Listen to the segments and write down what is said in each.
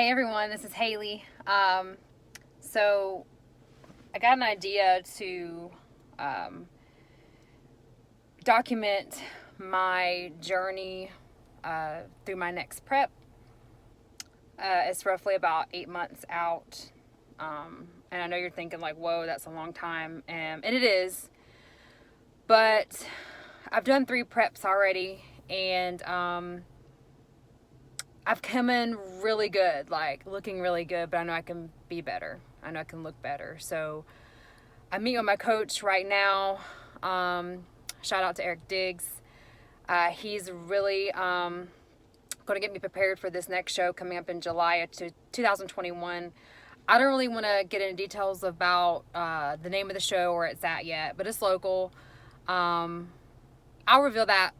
Hey everyone, this is Haley. So I got an idea to document my journey through my next prep. It's roughly about 8 months out. And I know you're thinking like, whoa, that's a long time. And it is. But I've done 3 preps already. And I've come in really good, like looking really good, but I know I can be better. I know I can look better. So I'm meeting with my coach right now. Shout out to Eric Diggs. He's really going to get me prepared for this next show coming up in July of 2021. I don't really want to get into details about the name of the show or where it's at yet, but it's local. I'll reveal that,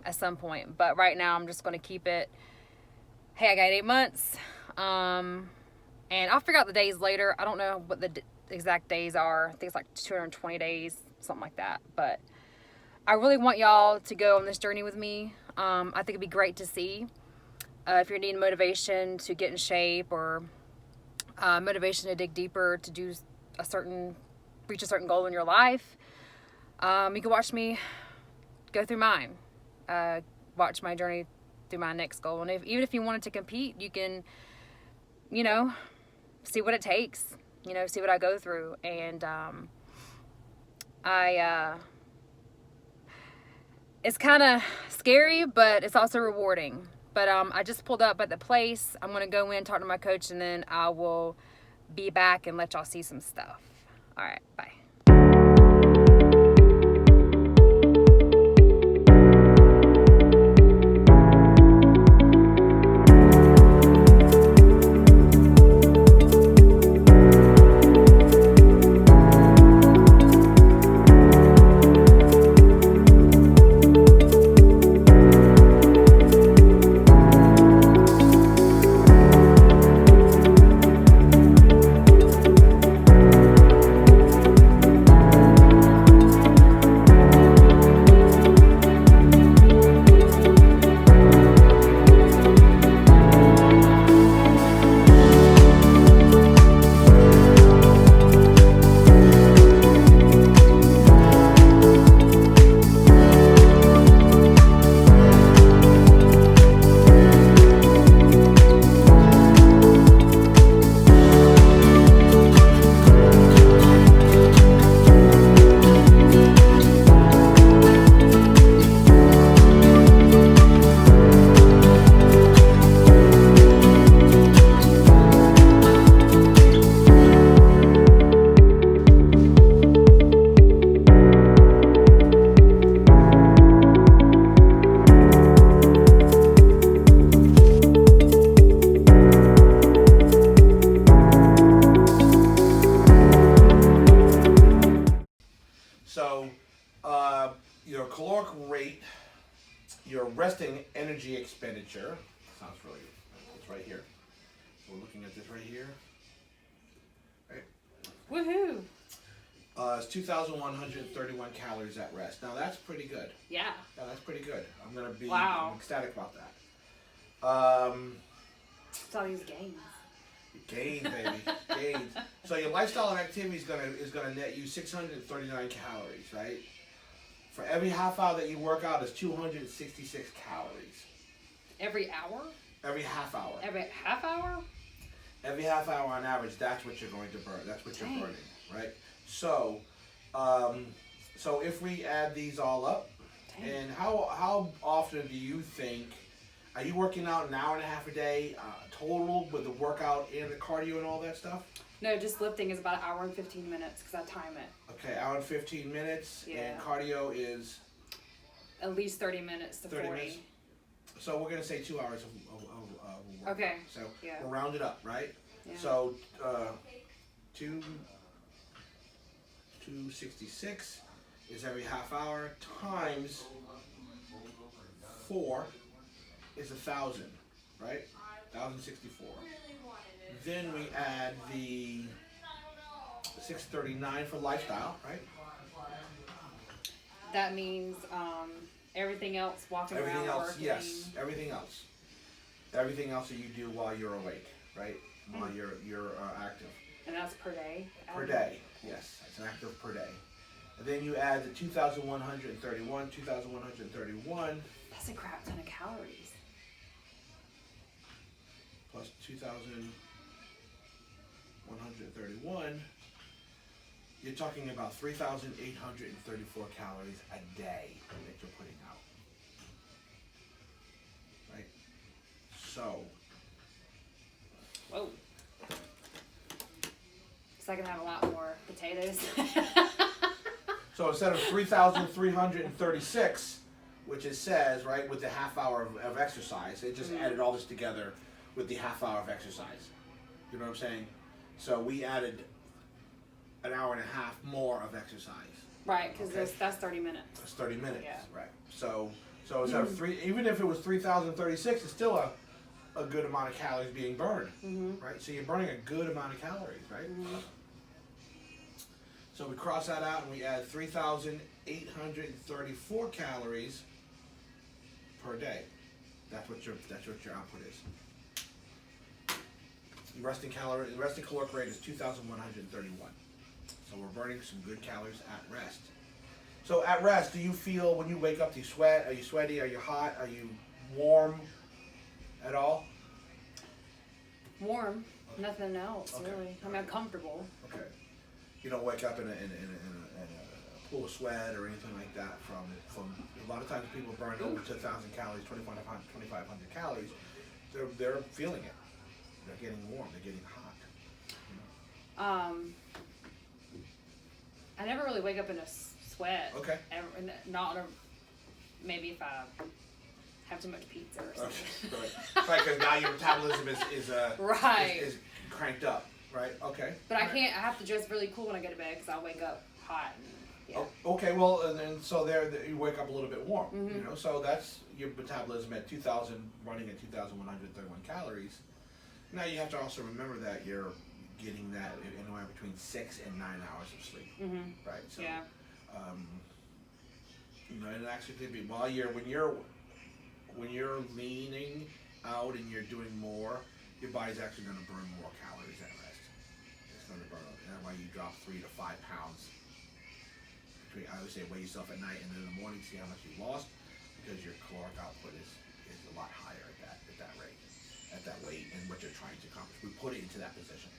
at some point. But right now I'm just going to keep it. Hey, I got 8 months. And I'll figure out the days later. I don't know what the exact days are. I think it's like 220 days, something like that. But I really want y'all to go on this journey with me. I think it'd be great to see if you're needing motivation to get in shape or motivation to dig deeper to do reach a certain goal in your life. You can watch me go through mine. Watch my journey through my next goal. And even if you wanted to compete, you can, see what it takes, see what I go through. And it's kind of scary, but it's also rewarding. But I just pulled up at the place. I'm going to go in, talk to my coach, and then I will be back and let y'all see some stuff. All right, bye. So, your caloric rate, your resting energy expenditure, sounds really good. It's right here. So we're looking at this right here. Right? Woohoo! It's 2,131 calories at rest. Now that's pretty good. Yeah. Yeah, that's pretty good. I'm gonna be Wow. ecstatic about that. It's all these gains. Gains, baby, gains. So your lifestyle and activity is gonna net you 639 calories, right? For every half hour that you work out is 266 calories. Every hour? Every half hour. Every half hour? Every half hour on average, that's what you're going to burn. That's what Dang. you're burning, right? So, so if we add these all up, Dang. and how often do you think? Are you working out an hour and a half a day total with the workout and the cardio and all that stuff? No, just lifting is about an hour and 15 minutes because I time it. Okay, hour and 15 minutes, Yeah. and cardio is At least 30 minutes to 30 40. minutes. So we're gonna say 2 hours of workout. Okay. So Yeah. we'll round it up, right? Yeah. So 266 is every half hour times 4 is 1,000, right? 1,064. Then we add the 639 for lifestyle, right? That means everything else, walking Everything around, else, working. yes, everything else. everything else that you do while you're awake, right? While you're active. And that's per day? Per day, yes. It's an active per day. And then you add the 2,131, 2,131. That's a crap ton of calories. Plus 2,131. You're talking about 3,834 calories a day that you're putting out. Right? So. Whoa. So I can have a lot more potatoes. So instead of 3,336, which it says, right, with the half hour of exercise, it just added all this together with the half hour of exercise. You know what I'm saying? So we added an hour and a half more of exercise. Right, because that's 30 minutes. That's 30 minutes, yeah. Right. So instead of even if it was 3,036, it's still a good amount of calories being burned, right? So you're burning a good amount of calories, right? So we cross that out and we add 3,834 calories per day. That's what your output is. The resting caloric rate is 2,131. So we're burning some good calories at rest. So at rest, do you feel when you wake up, do you sweat? Are you sweaty? Are you hot? Are you warm at all? Warm. Okay. Nothing else, okay. really. I mean, I'm comfortable. Okay. You don't wake up in a pool of sweat or anything like that from a lot of times people burn over 2,000 calories, 2,500 calories. They're feeling it. They're getting warm. They're getting hot. I never really wake up in a sweat. Okay. Not maybe if I have too much pizza or something. Okay. Right, because now your metabolism is cranked up. Right. Okay. But I can't. I have to dress really cool when I go to bed because I wake up hot. And, yeah. Oh, okay. Well, and then so you wake up a little bit warm. You know, so that's your metabolism at 2,000, running at 2,131 calories. Now you have to also remember that you're getting that anywhere between 6 and 9 hours of sleep. Right. So. Yeah. You know, and it actually could be when you're leaning out and you're doing more, your body's actually going to burn more calories at rest. It's going to burn. That's why you drop 3 to 5 pounds. I would say weigh yourself at night and then in the morning see how much you lost, because your caloric output is a lot higher at that rate, at that weight, and what you're trying to accomplish. We put it into that position.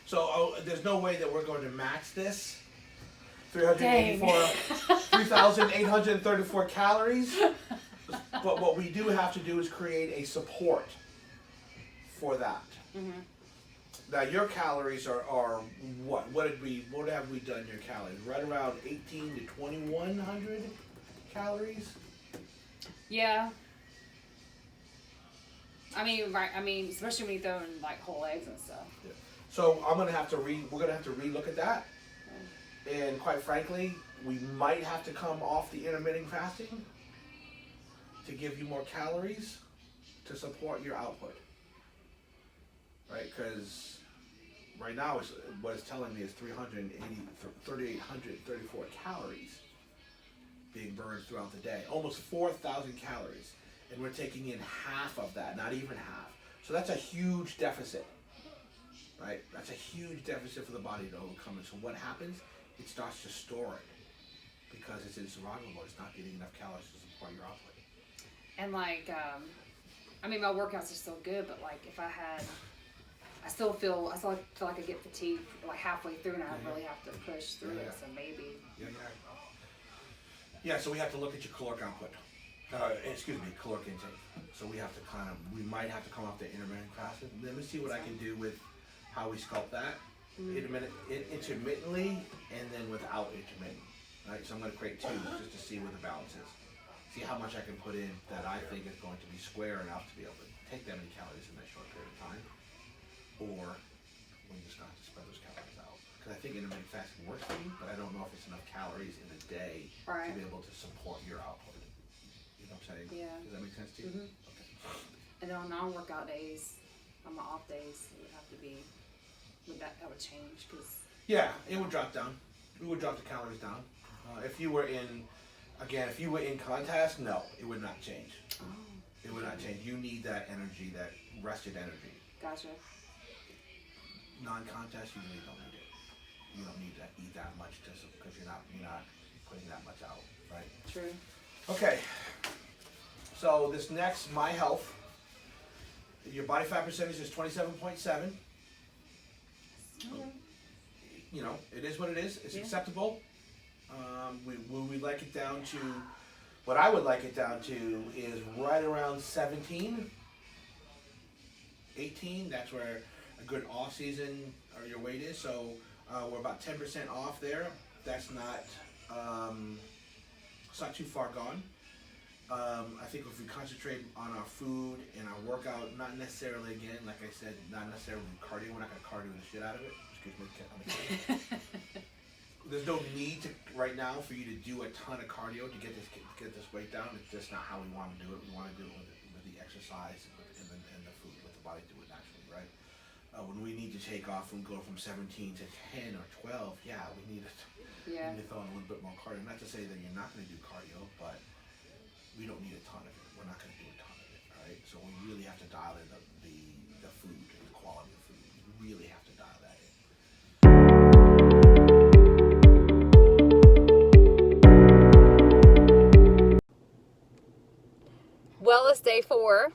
So there's no way that we're going to match this. 3,834 calories. But what we do have to do is create a support for that. Now your calories are what? What have we done your calories? Right around 18 to 2,100 calories? Yeah. I mean, especially when you throw in like whole eggs and stuff. Yeah. So we're gonna have to relook at that. And quite frankly, we might have to come off the intermittent fasting to give you more calories to support your output. Right? Because right now what it's telling me is 3,834 calories being burned throughout the day. Almost 4,000 calories. And we're taking in half of that, not even half. So that's a huge deficit. Right? That's a huge deficit for the body to overcome. And so what happens? It starts to store it because it's in survival mode. It's not getting enough calories to support your output. And like, I mean, my workouts are still good, but like if I still feel like I get fatigued like halfway through, and I really have to push through it. So maybe. Yeah. So we have to look at your caloric output. Caloric intake. So we might have to come off the intermittent fasting. Let me see what I can do with how we sculpt that. Intermittently and then without intermittent. Right? So I'm going to create two just to see what the balance is. See how much I can put in that I think is going to be square enough to be able to take that many calories in that short period of time. Or we just have to spread those calories out. Because I think intermittent fasting works for me, but I don't know if it's enough calories in a day to be able to support your output. You know what I'm saying? Yeah. Does that make sense to you? Okay. And then on non-workout days, on my off days, it would have to be. That would change because. Yeah, it would drop down. We would drop the calories down. If you were in contest, no, it would not change. Oh. It would not change. You need that energy, that rested energy. Gotcha. Non-contest, you really don't need it. You don't need to eat that much because you're not putting that much out, right? True. Okay. So this next, my health. Your body fat percentage is 27.7. You know, it is what it is. It's acceptable. We'd like it down to, what I would like it down to is right around 17, 18. That's where a good off season or your weight is. So we're about 10% off there. That's not, it's not too far gone. I think if we concentrate on our food and our workout, not necessarily, again, like I said, not necessarily cardio. We're not going to cardio the shit out of it. Excuse me. There's no need to right now for you to do a ton of cardio to get this weight down. It's just not how we want to do it. We want to do it with the exercise and the food, let the body do it naturally, right? When we need to take off and go from 17 to 10 or 12, we need to throw in a little bit more cardio. Not to say that you're not going to do cardio, but we don't need a ton of it. We're not going to do a ton of it, all right? So we really have to dial in the food, the quality of food. We really have to dial that in. Well, it's day 4,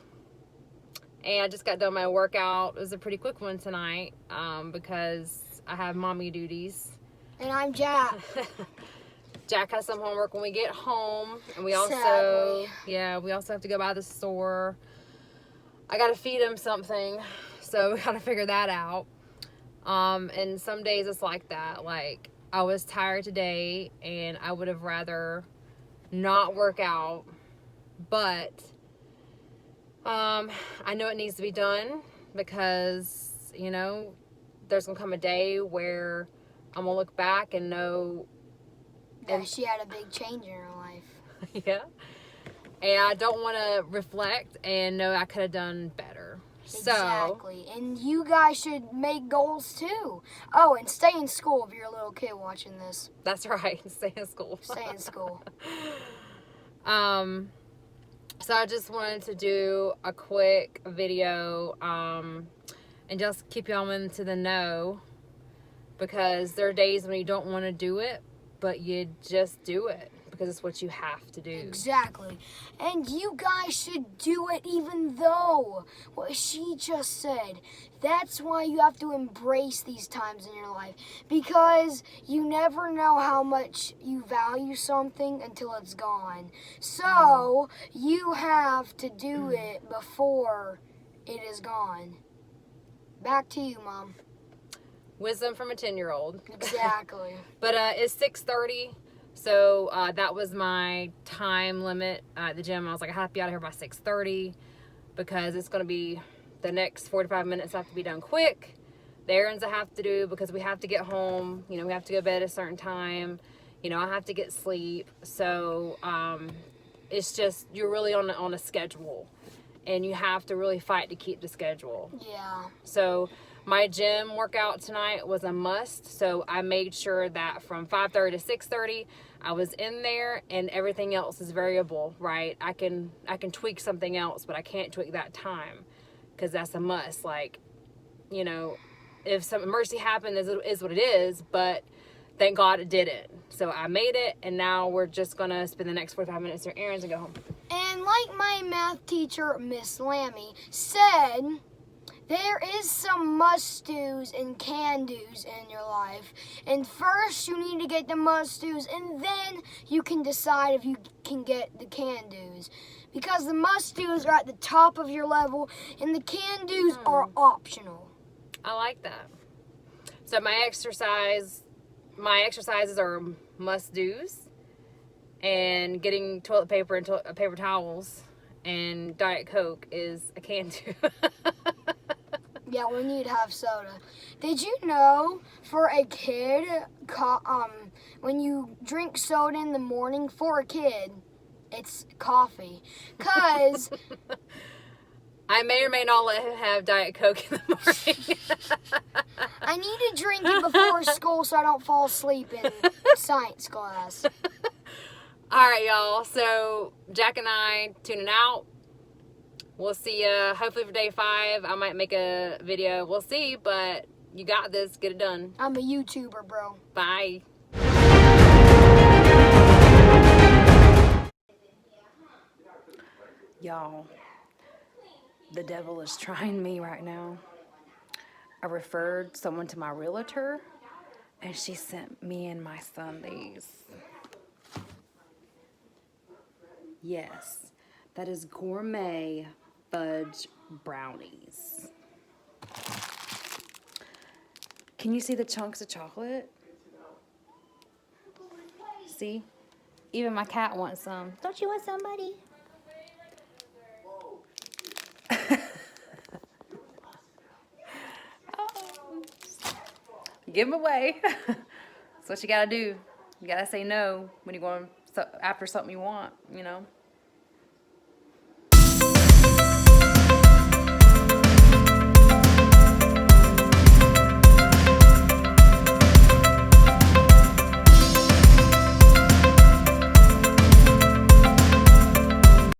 and I just got done my workout. It was a pretty quick one tonight because I have mommy duties. And I'm Jack. Jack has some homework when we get home, and we also have to go by the store. I got to feed him something, so we got to figure that out. And some days it's like that. Like, I was tired today, and I would have rather not work out, but I know it needs to be done because, you know, there's going to come a day where I'm going to look back and know that she had a big change in her life. Yeah. And I don't want to reflect and know I could have done better. Exactly. And you guys should make goals too. Oh, and stay in school if you're a little kid watching this. That's right. Stay in school. Stay in school. So I just wanted to do a quick video and just keep y'all into the know, because there are days when you don't want to do it, but you just do it because it's what you have to do. Exactly. And you guys should do it even though what she just said. That's why you have to embrace these times in your life, because you never know how much you value something until it's gone. So you have to do it before it is gone. Back to you, Mom. Wisdom from a 10-year-old. Exactly. But it's 6:30, so that was my time limit at the gym. I was like, I have to be out of here by 6:30 because it's going to be the next 45 minutes have to be done quick. The errands I have to do because we have to get home. You know, we have to go to bed at a certain time. You know, I have to get sleep. So it's just, you're really on a schedule, and you have to really fight to keep the schedule. Yeah. So my gym workout tonight was a must, so I made sure that from 5:30 to 6:30 I was in there, and everything else is variable, right? I can tweak something else, but I can't tweak that time because that's a must. Like, you know, if some emergency happened, is what it is, but thank God it didn't. So I made it, and now we're just gonna spend the next 45 minutes doing errands and go home. And like my math teacher, Miss Lammy, said, there is some must-dos and can-dos in your life. And first, you need to get the must-dos, and then you can decide if you can get the can-dos. Because the must-dos are at the top of your level, and the can-dos are optional. I like that. So my exercises are must-dos, and getting toilet paper and paper towels and Diet Coke is a can-do. Yeah, we need to have soda. Did you know, for a kid, when you drink soda in the morning, for a kid, it's coffee. Because I may or may not let him have Diet Coke in the morning. I need to drink it before school so I don't fall asleep in science class. All right, y'all. So Jack and I tuning out. we'll see you hopefully for day 5. I might make a video. We'll see, but you got this. Get it done. I'm a YouTuber, bro. Bye. Y'all, the devil is trying me right now. I referred someone to my realtor, and she sent me and my son these. Yes, that is gourmet fudge brownies. Can you see the chunks of chocolate? See? Even my cat wants some. Don't you want some, buddy? Give them away. That's what you gotta do. You gotta say no when you're going after something you want, you know.